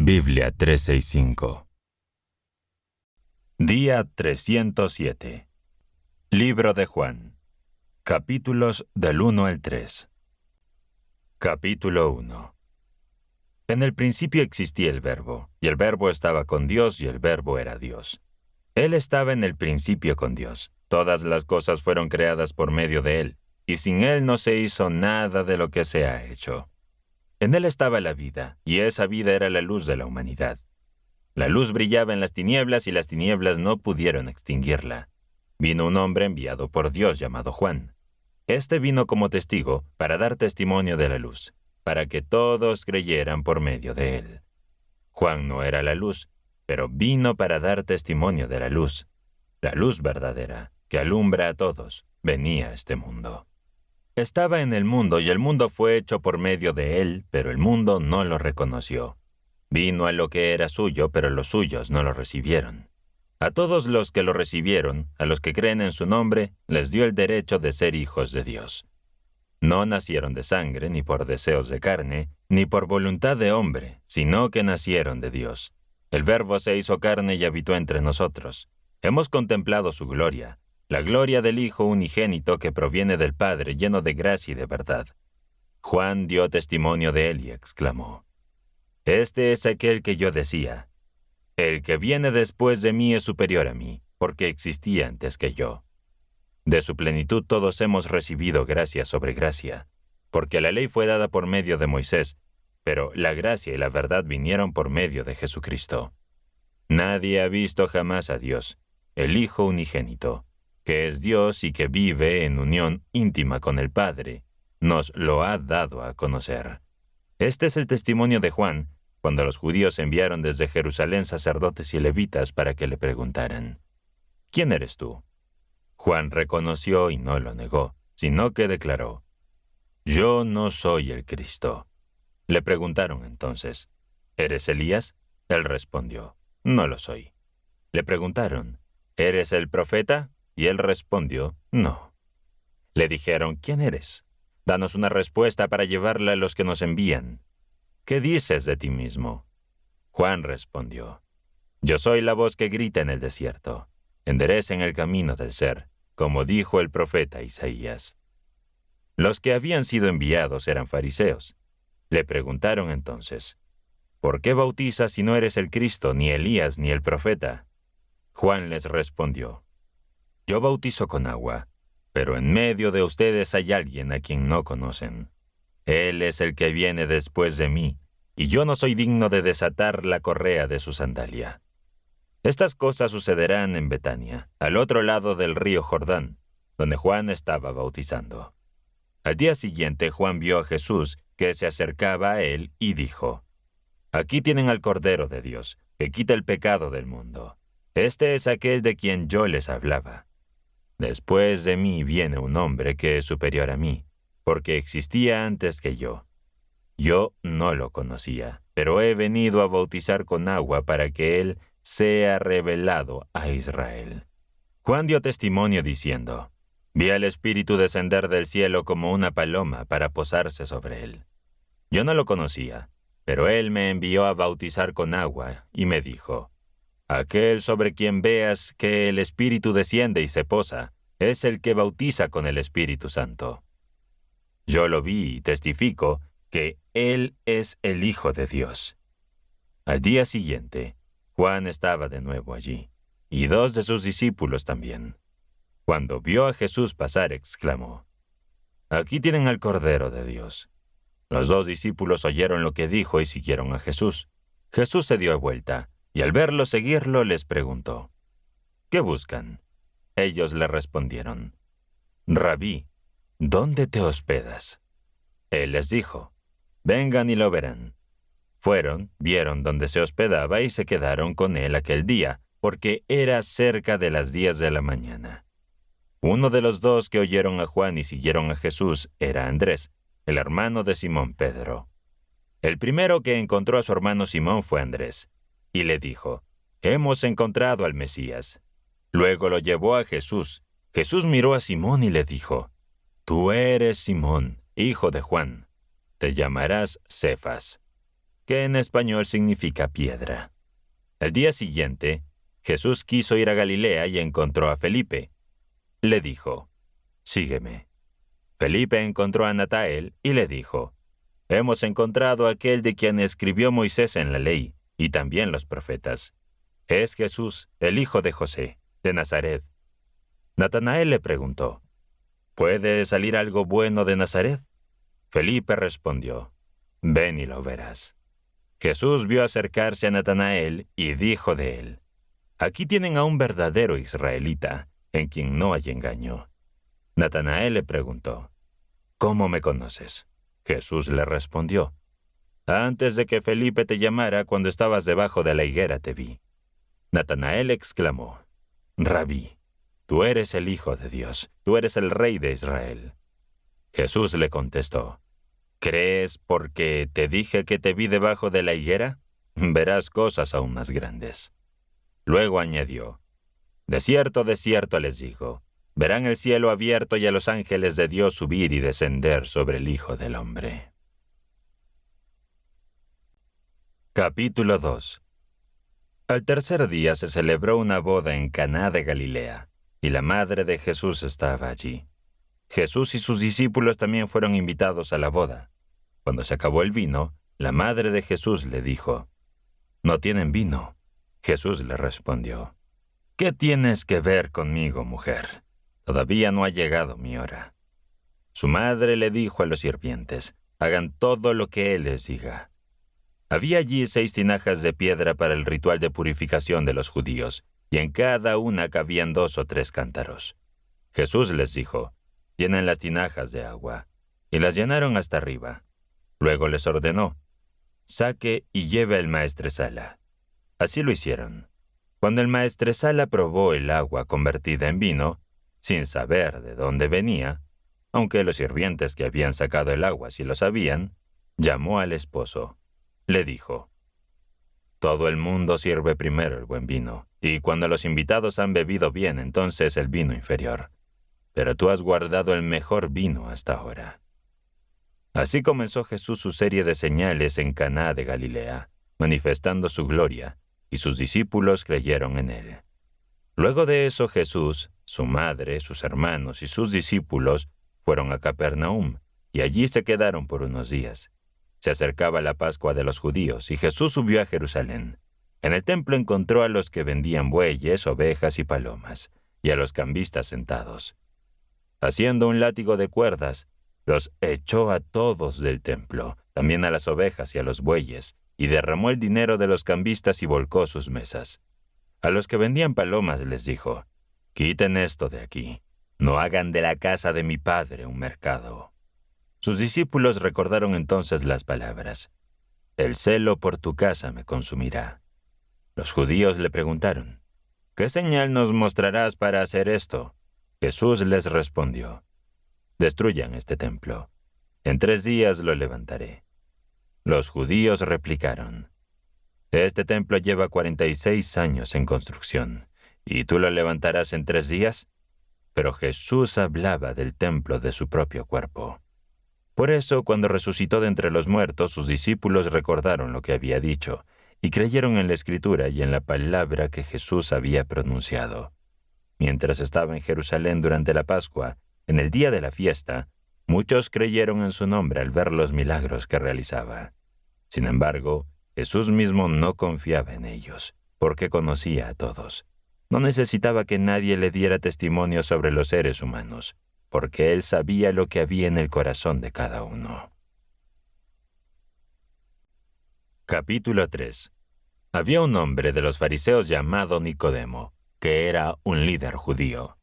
Biblia 365. Día 307. Libro de Juan. Capítulos del 1 al 3. Capítulo 1. En el principio existía el Verbo, y el Verbo estaba con Dios, y el Verbo era Dios. Él estaba en el principio con Dios. Todas las cosas fueron creadas por medio de Él, y sin Él no se hizo nada de lo que se ha hecho. En Él estaba la vida, y esa vida era la luz de la humanidad. La luz brillaba en las tinieblas, y las tinieblas no pudieron extinguirla. Vino un hombre enviado por Dios llamado Juan. Este vino como testigo para dar testimonio de la luz, para que todos creyeran por medio de él. Juan no era la luz, pero vino para dar testimonio de la luz verdadera, que alumbra a todos, venía a este mundo. Estaba en el mundo y el mundo fue hecho por medio de él, pero el mundo no lo reconoció. Vino a lo que era suyo, pero los suyos no lo recibieron. A todos los que lo recibieron, a los que creen en su nombre, les dio el derecho de ser hijos de Dios. No nacieron de sangre, ni por deseos de carne, ni por voluntad de hombre, sino que nacieron de Dios. El Verbo se hizo carne y habitó entre nosotros. Hemos contemplado su gloria, la gloria del Hijo unigénito que proviene del Padre, lleno de gracia y de verdad. Juan dio testimonio de él y exclamó: «Este es aquel que yo decía, el que viene después de mí es superior a mí, porque existía antes que yo». De su plenitud todos hemos recibido gracia sobre gracia, porque la ley fue dada por medio de Moisés, pero la gracia y la verdad vinieron por medio de Jesucristo. Nadie ha visto jamás a Dios, el Hijo unigénito, que es Dios y que vive en unión íntima con el Padre, nos lo ha dado a conocer. Este es el testimonio de Juan, cuando los judíos enviaron desde Jerusalén sacerdotes y levitas para que le preguntaran: «¿Quién eres tú?». Juan reconoció y no lo negó, sino que declaró: «Yo no soy el Cristo». Le preguntaron entonces: «¿Eres Elías?». Él respondió: «No lo soy». Le preguntaron: «¿Eres el profeta?». Y él respondió: «No». Le dijeron: «¿Quién eres? Danos una respuesta para llevarla a los que nos envían. ¿Qué dices de ti mismo?». Juan respondió: «Yo soy la voz que grita en el desierto. Enderecen el camino del ser, como dijo el profeta Isaías». Los que habían sido enviados eran fariseos. Le preguntaron entonces: «¿Por qué bautizas si no eres el Cristo, ni Elías, ni el profeta?». Juan les respondió: «Yo bautizo con agua, pero en medio de ustedes hay alguien a quien no conocen. Él es el que viene después de mí, y yo no soy digno de desatar la correa de su sandalia». Estas cosas sucederán en Betania, al otro lado del río Jordán, donde Juan estaba bautizando. Al día siguiente Juan vio a Jesús que se acercaba a él y dijo: «Aquí tienen al Cordero de Dios, que quita el pecado del mundo. Este es aquel de quien yo les hablaba. Después de mí viene un hombre que es superior a mí, porque existía antes que yo. Yo no lo conocía, pero he venido a bautizar con agua para que él sea revelado a Israel». Juan dio testimonio diciendo: «Vi al Espíritu descender del cielo como una paloma para posarse sobre él. Yo no lo conocía, pero él me envió a bautizar con agua y me dijo: aquel sobre quien veas que el Espíritu desciende y se posa, es el que bautiza con el Espíritu Santo. Yo lo vi y testifico que él es el Hijo de Dios». Al día siguiente, Juan estaba de nuevo allí, y 2 de sus discípulos también. Cuando vio a Jesús pasar, exclamó: «Aquí tienen al Cordero de Dios». Los 2 discípulos oyeron lo que dijo y siguieron a Jesús. Jesús se dio vuelta, y al verlo seguirlo les preguntó: «¿Qué buscan?». Ellos le respondieron: «Rabí, ¿dónde te hospedas?». Él les dijo: «Vengan y lo verán». Fueron, vieron dónde se hospedaba y se quedaron con él aquel día, porque era cerca de las 10 de la mañana. Uno de los 2 que oyeron a Juan y siguieron a Jesús era Andrés, el hermano de Simón Pedro. El primero que encontró a su hermano Simón fue Andrés, y le dijo: «Hemos encontrado al Mesías». Luego lo llevó a Jesús. Jesús miró a Simón y le dijo: «Tú eres Simón, hijo de Juan. Te llamarás Cefas», que en español significa piedra. El día siguiente, Jesús quiso ir a Galilea y encontró a Felipe. Le dijo, «Sígueme». Felipe encontró a Natanael y le dijo, «Hemos encontrado a aquel de quien escribió Moisés en la ley, y también los profetas. Es Jesús, el hijo de José, de Nazaret». Natanael le preguntó, «¿Puede salir algo bueno de Nazaret?». Felipe respondió, «Ven y lo verás». Jesús vio acercarse a Natanael y dijo de él, «Aquí tienen a un verdadero israelita, en quien no hay engaño». Natanael le preguntó, «¿Cómo me conoces?». Jesús le respondió, «Antes de que Felipe te llamara, cuando estabas debajo de la higuera te vi». Natanael exclamó, «Rabí, tú eres el Hijo de Dios, tú eres el Rey de Israel». Jesús le contestó, «¿Crees porque te dije que te vi debajo de la higuera? Verás cosas aún más grandes». Luego añadió, de cierto les digo, verán el cielo abierto y a los ángeles de Dios subir y descender sobre el Hijo del Hombre». Capítulo 2. Al tercer día se celebró una boda en Caná de Galilea, y la madre de Jesús estaba allí. Jesús y sus discípulos también fueron invitados a la boda. Cuando se acabó el vino, la madre de Jesús le dijo, «¿No tienen vino?». Jesús le respondió, «¿Qué tienes que ver conmigo, mujer? Todavía no ha llegado mi hora». Su madre le dijo a los sirvientes, «Hagan todo lo que él les diga». Había allí 6 tinajas de piedra para el ritual de purificación de los judíos, y en cada una cabían 2 o 3 cántaros. Jesús les dijo, «Llenen las tinajas de agua», y las llenaron hasta arriba. Luego les ordenó, «Saque y lleve el maestresala». Así lo hicieron. Cuando el maestresala probó el agua convertida en vino, sin saber de dónde venía, aunque los sirvientes que habían sacado el agua sí lo sabían, llamó al esposo. Le dijo, «Todo el mundo sirve primero el buen vino, y cuando los invitados han bebido bien, entonces el vino inferior. Pero tú has guardado el mejor vino hasta ahora». Así comenzó Jesús su serie de señales en Caná de Galilea, manifestando su gloria, y sus discípulos creyeron en él. Luego de eso Jesús, su madre, sus hermanos y sus discípulos fueron a Capernaum, y allí se quedaron por unos días. Se acercaba la Pascua de los judíos, y Jesús subió a Jerusalén. En el templo encontró a los que vendían bueyes, ovejas y palomas, y a los cambistas sentados. Haciendo un látigo de cuerdas, los echó a todos del templo, también a las ovejas y a los bueyes, y derramó el dinero de los cambistas y volcó sus mesas. A los que vendían palomas les dijo, «Quiten esto de aquí, no hagan de la casa de mi padre un mercado». Sus discípulos recordaron entonces las palabras, «El celo por tu casa me consumirá». Los judíos le preguntaron, «¿Qué señal nos mostrarás para hacer esto?». Jesús les respondió, «Destruyan este templo. En 3 días lo levantaré». Los judíos replicaron, «Este templo lleva 46 años en construcción, ¿y tú lo levantarás en 3 días? Pero Jesús hablaba del templo de su propio cuerpo. Por eso, cuando resucitó de entre los muertos, sus discípulos recordaron lo que había dicho, y creyeron en la Escritura y en la palabra que Jesús había pronunciado. Mientras estaba en Jerusalén durante la Pascua, en el día de la fiesta, muchos creyeron en su nombre al ver los milagros que realizaba. Sin embargo, Jesús mismo no confiaba en ellos, porque conocía a todos. No necesitaba que nadie le diera testimonio sobre los seres humanos, porque él sabía lo que había en el corazón de cada uno. Capítulo 3. Había un hombre de los fariseos llamado Nicodemo, que era un líder judío.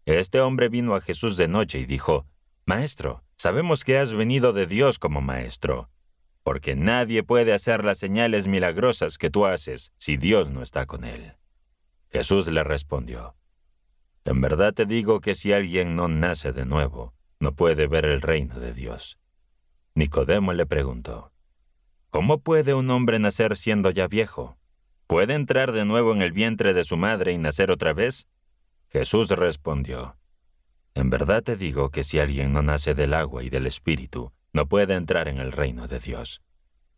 Este hombre vino a Jesús de noche y dijo, «Maestro, sabemos que has venido de Dios como maestro, porque nadie puede hacer las señales milagrosas que tú haces si Dios no está con él». Jesús le respondió, «En verdad te digo que si alguien no nace de nuevo, no puede ver el reino de Dios». Nicodemo le preguntó, «¿Cómo puede un hombre nacer siendo ya viejo? ¿Puede entrar de nuevo en el vientre de su madre y nacer otra vez?». Jesús respondió, «En verdad te digo que si alguien no nace del agua y del Espíritu, no puede entrar en el reino de Dios.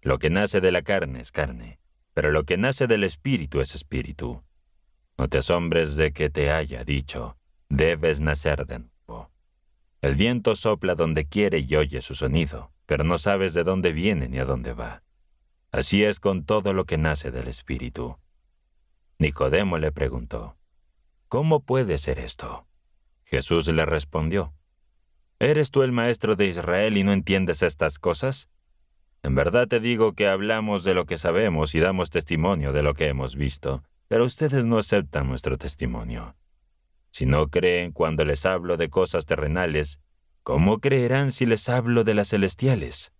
Lo que nace de la carne es carne, pero lo que nace del Espíritu es espíritu. No te asombres de que te haya dicho, debes nacer de nuevo. El viento sopla donde quiere y oye su sonido, pero no sabes de dónde viene ni a dónde va. Así es con todo lo que nace del Espíritu. Nicodemo le preguntó, ¿cómo puede ser esto? Jesús le respondió, ¿eres tú el maestro de Israel y no entiendes estas cosas? En verdad te digo que hablamos de lo que sabemos y damos testimonio de lo que hemos visto, pero ustedes no aceptan nuestro testimonio. Si no creen cuando les hablo de cosas terrenales, ¿cómo creerán si les hablo de las celestiales?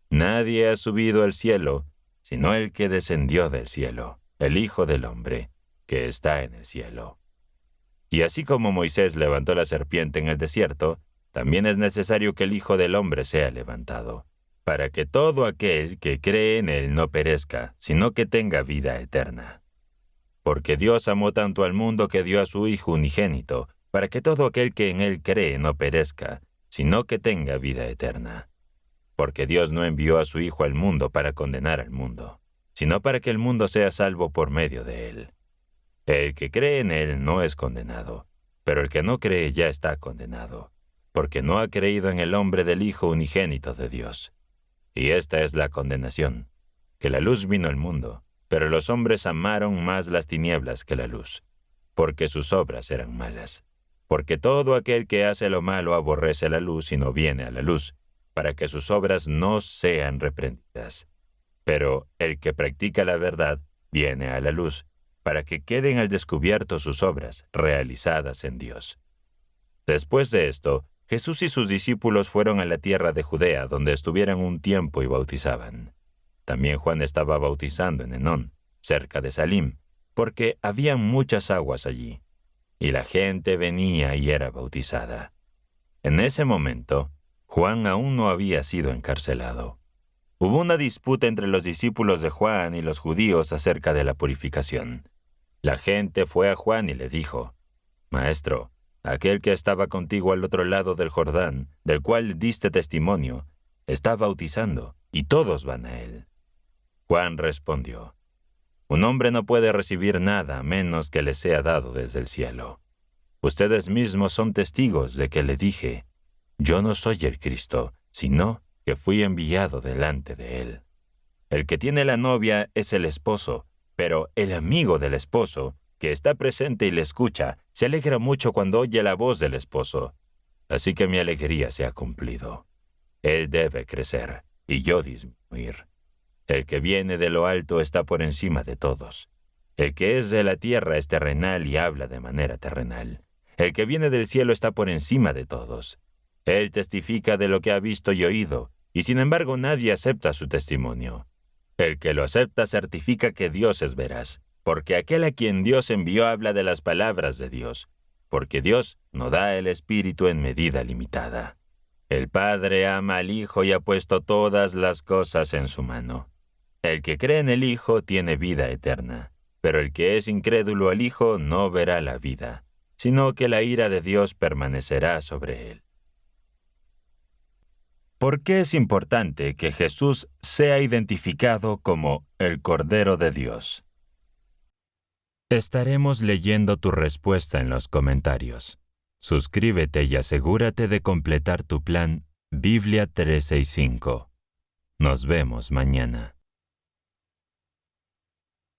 Nadie ha subido al cielo, sino el que descendió del cielo, el Hijo del Hombre, que está en el cielo. Y así como Moisés levantó la serpiente en el desierto, también es necesario que el Hijo del Hombre sea levantado, para que todo aquel que cree en él no perezca, sino que tenga vida eterna. Porque Dios amó tanto al mundo que dio a su Hijo unigénito, para que todo aquel que en él cree no perezca, sino que tenga vida eterna. Porque Dios no envió a su Hijo al mundo para condenar al mundo, sino para que el mundo sea salvo por medio de él. El que cree en él no es condenado, pero el que no cree ya está condenado, porque no ha creído en el nombre del Hijo unigénito de Dios. Y esta es la condenación, que la luz vino al mundo, pero los hombres amaron más las tinieblas que la luz, porque sus obras eran malas. Porque todo aquel que hace lo malo aborrece la luz y no viene a la luz, para que sus obras no sean reprendidas. Pero el que practica la verdad viene a la luz, para que queden al descubierto sus obras realizadas en Dios. Después de esto, Jesús y sus discípulos fueron a la tierra de Judea, donde estuvieron un tiempo y bautizaban. También Juan estaba bautizando en Enón, cerca de Salim, porque había muchas aguas allí, y la gente venía y era bautizada. En ese momento, Juan aún no había sido encarcelado. Hubo una disputa entre los discípulos de Juan y los judíos acerca de la purificación. La gente fue a Juan y le dijo, «Maestro, aquel que estaba contigo al otro lado del Jordán, del cual diste testimonio, está bautizando, y todos van a él». Juan respondió, «Un hombre no puede recibir nada a menos que le sea dado desde el cielo. Ustedes mismos son testigos de que le dije, yo no soy el Cristo, sino que fui enviado delante de él. El que tiene la novia es el esposo, pero el amigo del esposo, que está presente y le escucha, se alegra mucho cuando oye la voz del esposo. Así que mi alegría se ha cumplido. Él debe crecer, y yo disminuir. El que viene de lo alto está por encima de todos. El que es de la tierra es terrenal y habla de manera terrenal. El que viene del cielo está por encima de todos. Él testifica de lo que ha visto y oído, y sin embargo nadie acepta su testimonio. El que lo acepta certifica que Dios es veraz, porque aquel a quien Dios envió habla de las palabras de Dios, porque Dios no da el Espíritu en medida limitada. El Padre ama al Hijo y ha puesto todas las cosas en su mano. El que cree en el Hijo tiene vida eterna, pero el que es incrédulo al Hijo no verá la vida, sino que la ira de Dios permanecerá sobre él. ¿Por qué es importante que Jesús sea identificado como el Cordero de Dios? Estaremos leyendo tu respuesta en los comentarios. Suscríbete y asegúrate de completar tu plan Biblia 365. Nos vemos mañana.